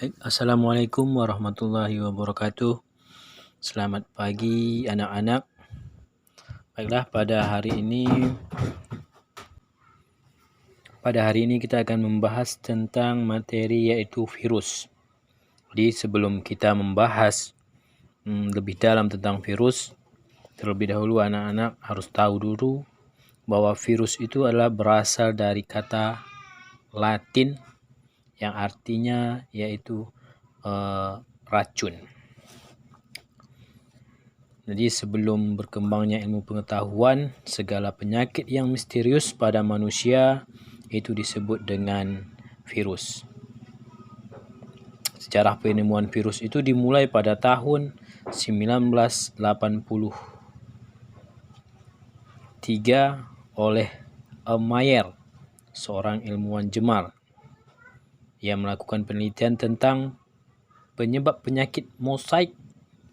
Assalamualaikum warahmatullahi wabarakatuh. Selamat pagi anak-anak. Baiklah, pada hari ini kita akan membahas tentang materi yaitu virus. Jadi sebelum kita membahas lebih dalam tentang virus, terlebih dahulu anak-anak harus tahu dulu bahwa virus itu adalah berasal dari kata Latin yang artinya yaitu racun. Jadi sebelum berkembangnya ilmu pengetahuan, segala penyakit yang misterius pada manusia itu disebut dengan virus. Sejarah penemuan virus itu dimulai pada tahun 1983 oleh Mayer, seorang ilmuwan Jerman. Ia melakukan penelitian tentang penyebab penyakit mosaik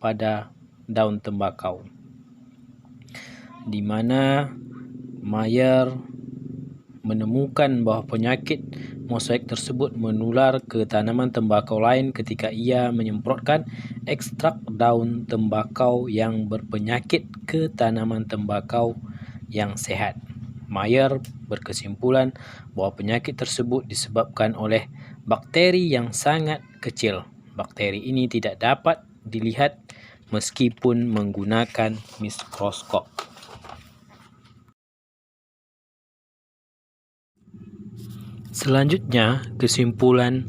pada daun tembakau, di mana Mayer menemukan bahwa penyakit mosaik tersebut menular ke tanaman tembakau lain ketika ia menyemprotkan ekstrak daun tembakau yang berpenyakit ke tanaman tembakau yang sehat. Mayer berkesimpulan bahwa penyakit tersebut disebabkan oleh bakteri yang sangat kecil. Bakteri ini tidak dapat dilihat meskipun menggunakan mikroskop. Selanjutnya, kesimpulan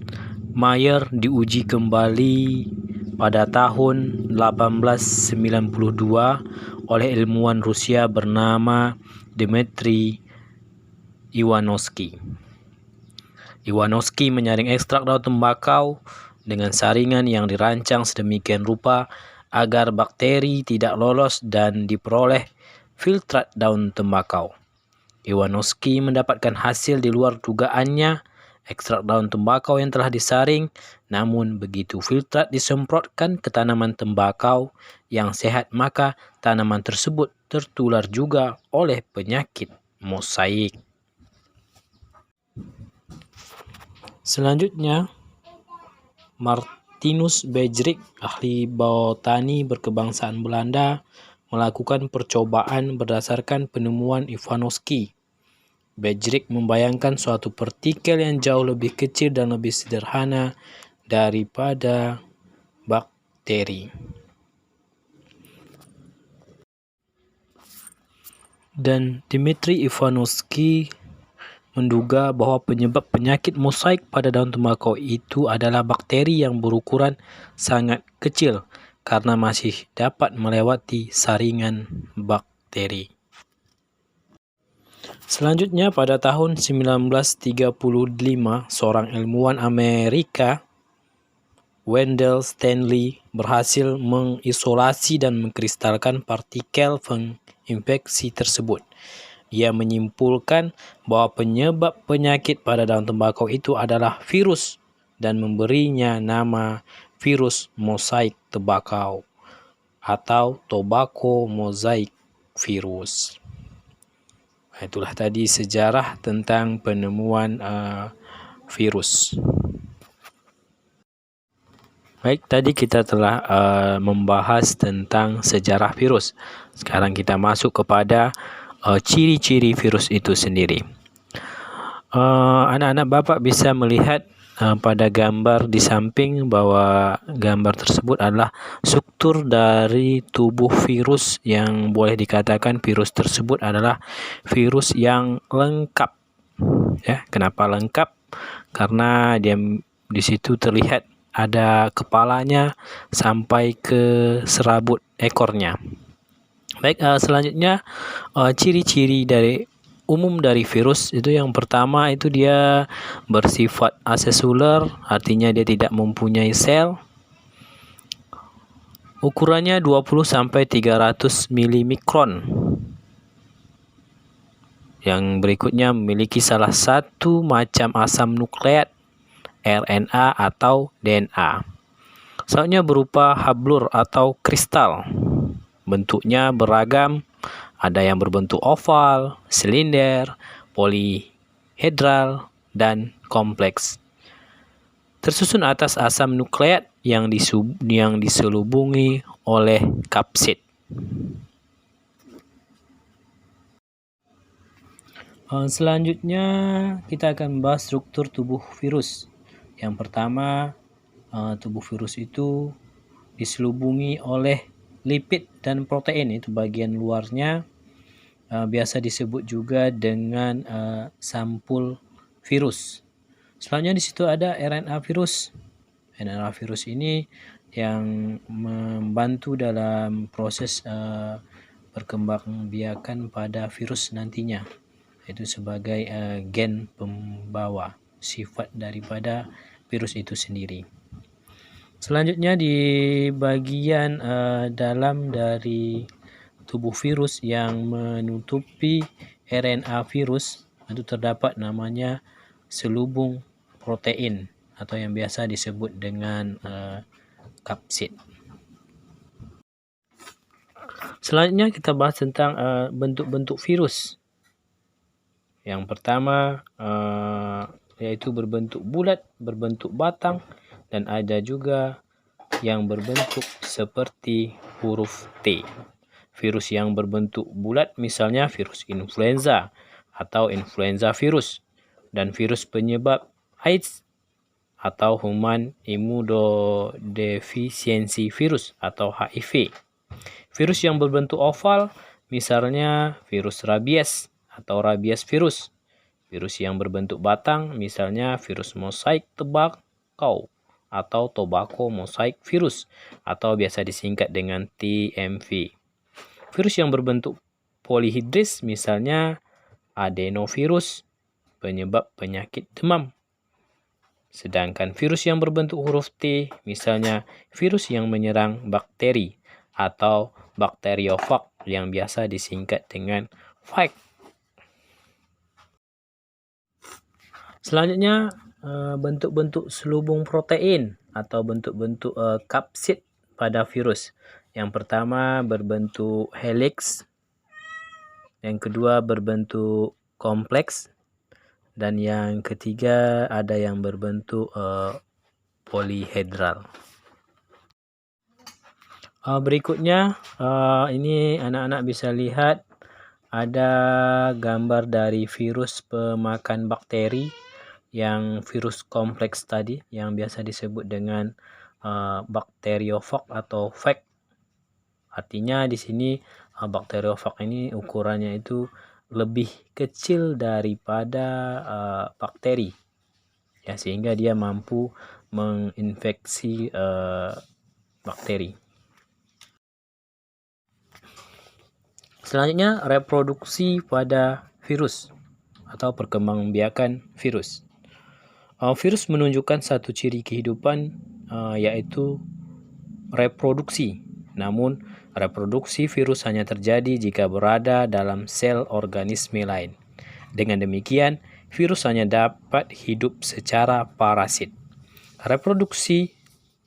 Mayer diuji kembali pada tahun 1892 oleh ilmuwan Rusia bernama Dmitry Ivanovsky. Ivanovsky menyaring ekstrak daun tembakau dengan saringan yang dirancang sedemikian rupa agar bakteri tidak lolos dan diperoleh filtrat daun tembakau. Ivanovsky mendapatkan hasil di luar dugaannya. Ekstrak daun tembakau yang telah disaring, namun begitu filtrat disemprotkan ke tanaman tembakau yang sehat, maka tanaman tersebut tertular juga oleh penyakit mosaik. Selanjutnya, Martinus Beijerinck, ahli botani berkebangsaan Belanda, melakukan percobaan berdasarkan penemuan Ivanovsky. Beijerinck membayangkan suatu partikel yang jauh lebih kecil dan lebih sederhana daripada bakteri. Dan Dmitry Ivanovsky menduga bahwa penyebab penyakit mosaik pada daun tembakau itu adalah bakteri yang berukuran sangat kecil karena masih dapat melewati saringan bakteri. Selanjutnya, pada tahun 1935, seorang ilmuwan Amerika, Wendell Stanley, berhasil mengisolasi dan mengkristalkan partikel penginfeksi tersebut. Ia menyimpulkan bahwa penyebab penyakit pada daun tembakau itu adalah virus dan memberinya nama virus mosaik tembakau atau tobacco mosaic virus. Itulah tadi sejarah tentang penemuan virus. Baik, tadi kita telah membahas tentang sejarah virus. Sekarang kita masuk kepada ciri-ciri virus itu sendiri. Anak-anak Bapak bisa melihat pada gambar di samping bahwa gambar tersebut adalah struktur dari tubuh virus yang boleh dikatakan virus tersebut adalah virus yang lengkap. Ya, kenapa lengkap? Karena dia di situ terlihat ada kepalanya sampai ke serabut ekornya. Baik, selanjutnya ciri-ciri umum dari virus itu yang pertama itu dia bersifat aseluler, artinya dia tidak mempunyai sel. Ukurannya 20 sampai 300 milimikron. Yang berikutnya memiliki salah satu macam asam nukleat, RNA atau DNA. Selanjutnya berupa hablur atau kristal. Bentuknya beragam, ada yang berbentuk oval, silinder, polihedral, dan kompleks. tersusun atas asam nukleat yang diselubungi oleh kapsid. Selanjutnya kita akan membahas struktur tubuh virus. Yang pertama, tubuh virus itu diselubungi oleh lipid dan protein, itu bagian luarnya. Biasa disebut juga dengan sampul virus. Selanjutnya di situ ada RNA virus. RNA virus ini yang membantu dalam proses perkembangbiakan pada virus nantinya, itu sebagai gen pembawa sifat daripada virus itu sendiri. Selanjutnya di bagian dalam dari tubuh virus yang menutupi RNA virus itu terdapat namanya selubung protein atau yang biasa disebut dengan kapsid. Selanjutnya kita bahas tentang bentuk-bentuk virus. Yang pertama yaitu berbentuk bulat, berbentuk batang, dan ada juga yang berbentuk seperti huruf T. Virus yang berbentuk bulat misalnya virus influenza atau influenza virus, dan virus penyebab AIDS atau Human Immunodeficiency Virus atau HIV. Virus yang berbentuk oval misalnya virus rabies atau rabies virus. Virus yang berbentuk batang misalnya virus mosaik tembakau atau tobacco mosaic virus atau biasa disingkat dengan TMV. Virus yang berbentuk polihidris misalnya adenovirus, penyebab penyakit demam. Sedangkan virus yang berbentuk huruf T misalnya virus yang menyerang bakteri atau bakteriofag yang biasa disingkat dengan phage. Selanjutnya bentuk-bentuk selubung protein atau bentuk-bentuk kapsid pada virus. Yang pertama berbentuk helix, yang kedua berbentuk kompleks, dan yang ketiga ada yang berbentuk polihedral. Berikutnya ini anak-anak bisa lihat ada gambar dari virus pemakan bakteri, yang virus kompleks tadi yang biasa disebut dengan bakteriofag atau phage. Artinya di sini bakteriofag ini ukurannya itu lebih kecil daripada bakteri, ya, sehingga dia mampu menginfeksi bakteri. Selanjutnya reproduksi pada virus atau perkembangbiakan virus. Virus menunjukkan satu ciri kehidupan yaitu reproduksi. Namun reproduksi virus hanya terjadi jika berada dalam sel organisme lain. Dengan demikian, virus hanya dapat hidup secara parasit. Reproduksi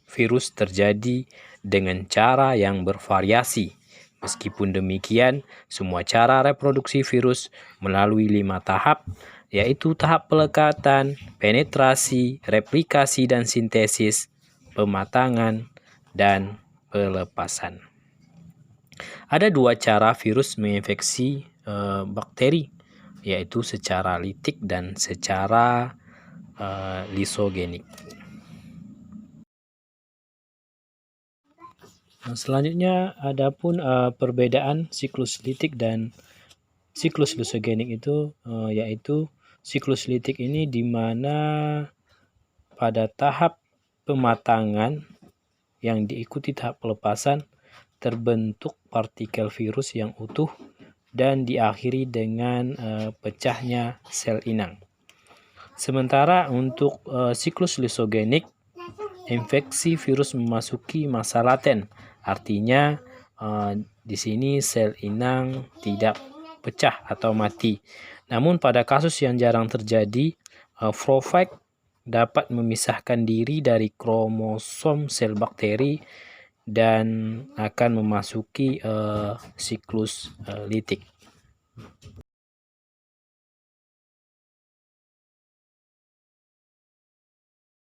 virus terjadi dengan cara yang bervariasi. Meskipun demikian, semua cara reproduksi virus melalui 5 tahap, yaitu tahap pelekatan, penetrasi, replikasi dan sintesis, pematangan, dan pelepasan. Ada 2 cara virus menginfeksi bakteri, yaitu secara litik dan secara lisogenik. Selanjutnya adapun perbedaan siklus litik dan siklus lisogenik itu yaitu siklus litik ini di mana pada tahap pematangan yang diikuti tahap pelepasan terbentuk partikel virus yang utuh dan diakhiri dengan pecahnya sel inang. Sementara untuk siklus lisogenik, infeksi virus memasuki masa laten. Artinya di sini sel inang tidak pecah atau mati. Namun pada kasus yang jarang terjadi, prophage dapat memisahkan diri dari kromosom sel bakteri dan akan memasuki siklus litik.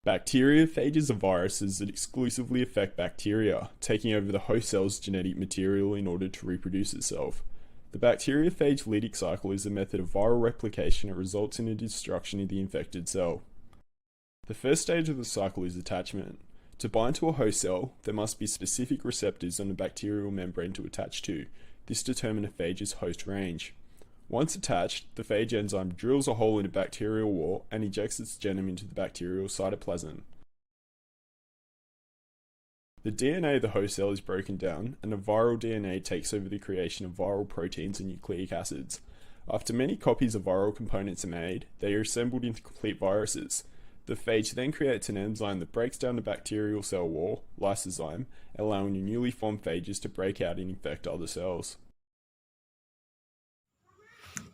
Bacteriophages are viruses that exclusively affect bacteria, taking over the host cell's genetic material in order to reproduce itself. The bacteriophage lytic cycle is a method of viral replication that results in a destruction of the infected cell. The first stage of the cycle is attachment. To bind to a host cell, there must be specific receptors on the bacterial membrane to attach to. This determines a phage's host range. Once attached, the phage enzyme drills a hole in the bacterial wall and ejects its genom into the bacterial cytoplasm. The DNA of the host cell is broken down, and the viral DNA takes over the creation of viral proteins and nucleic acids. After many copies of viral components are made, they are assembled into complete viruses. The phage then creates an enzyme that breaks down the bacterial cell wall, lysozyme, allowing the newly formed phages to break out and infect other cells.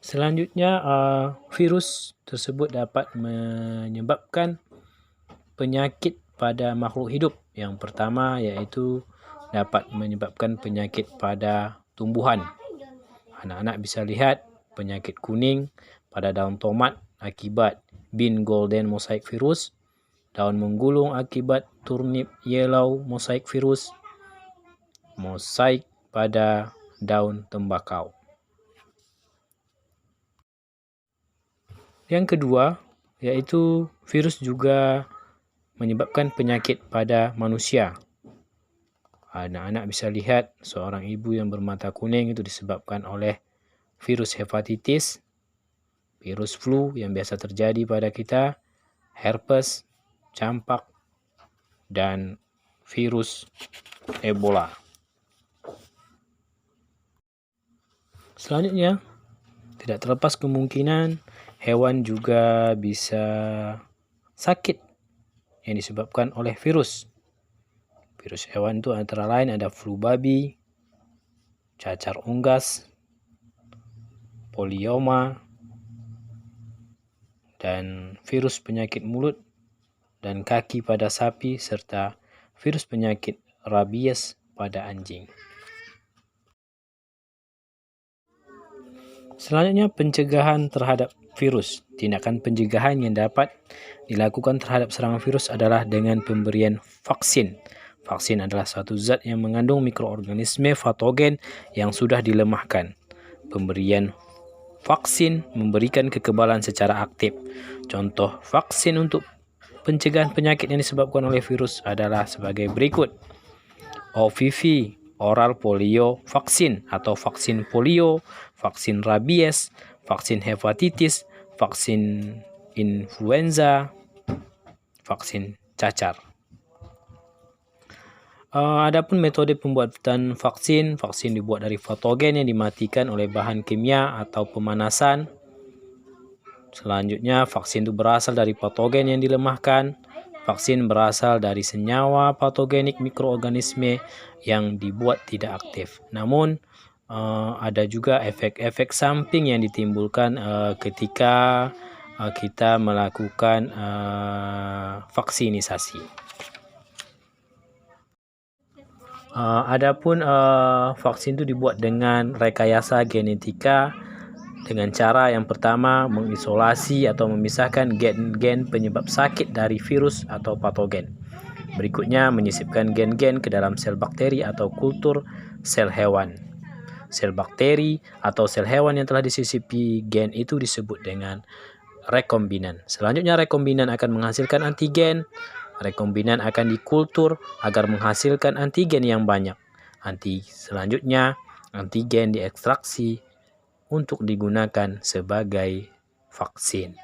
Selanjutnya, virus tersebut dapat menyebabkan penyakit pada makhluk hidup. Yang pertama yaitu dapat menyebabkan penyakit pada tumbuhan. Anak-anak bisa lihat penyakit kuning pada daun tomat akibat bean golden mosaic virus, daun menggulung akibat turnip yellow mosaic virus, mosaik pada daun tembakau. Yang kedua, yaitu virus juga menyebabkan penyakit pada manusia. Anak-anak bisa lihat seorang ibu yang bermata kuning itu disebabkan oleh virus hepatitis, virus flu yang biasa terjadi pada kita, herpes, campak, dan virus Ebola. Selanjutnya, tidak terlepas kemungkinan hewan juga bisa sakit yang disebabkan oleh virus. Virus hewan itu antara lain ada flu babi, cacar unggas, polioma, dan virus penyakit mulut dan kaki pada sapi, serta virus penyakit rabies pada anjing. Selanjutnya, pencegahan terhadap virus. Tindakan pencegahan yang dapat dilakukan terhadap serangan virus adalah dengan pemberian vaksin. Vaksin adalah suatu zat yang mengandung mikroorganisme patogen yang sudah dilemahkan. Pemberian vaksin memberikan kekebalan secara aktif. Contoh vaksin untuk pencegahan penyakit yang disebabkan oleh virus adalah sebagai berikut. OPV, oral polio vaksin atau vaksin polio, vaksin rabies, vaksin hepatitis, vaksin influenza, vaksin cacar. Adapun metode pembuatan vaksin dibuat dari patogen yang dimatikan oleh bahan kimia atau pemanasan. Selanjutnya, vaksin itu berasal dari patogen yang dilemahkan. Vaksin berasal dari senyawa patogenik mikroorganisme yang dibuat tidak aktif. Namun, ada juga efek-efek samping yang ditimbulkan ketika kita melakukan vaksinisasi. Adapun vaksin itu dibuat dengan rekayasa genetika dengan cara yang pertama mengisolasi atau memisahkan gen-gen penyebab sakit dari virus atau patogen. Berikutnya menyisipkan gen-gen ke dalam sel bakteri atau kultur sel hewan. Sel bakteri atau sel hewan yang telah disisipi gen itu disebut dengan rekombinan. Selanjutnya rekombinan akan menghasilkan antigen. Rekombinan akan dikultur agar menghasilkan antigen yang banyak. Selanjutnya antigen diekstraksi untuk digunakan sebagai vaksin.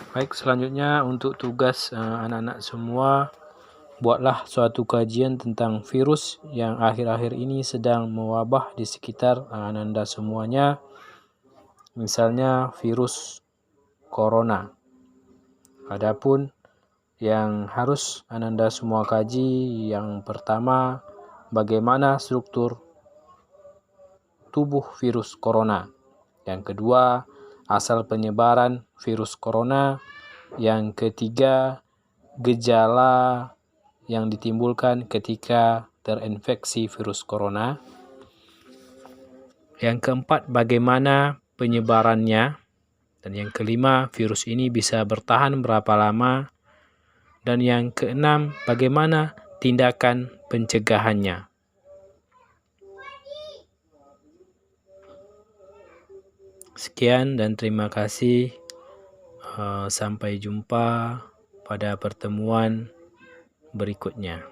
Baik, selanjutnya untuk tugas anak-anak semua, buatlah suatu kajian tentang virus yang akhir-akhir ini sedang mewabah di sekitar Anda semuanya. Misalnya virus corona. Adapun yang harus Anda semua kaji, yang pertama, bagaimana struktur tubuh virus corona. Yang kedua, asal penyebaran virus corona. Yang ketiga, gejala yang ditimbulkan ketika terinfeksi virus corona. Yang keempat, bagaimana penyebarannya. Dan yang kelima, virus ini bisa bertahan berapa lama. Dan yang keenam, bagaimana tindakan pencegahannya. Sekian dan terima kasih. Sampai jumpa pada pertemuan berikutnya.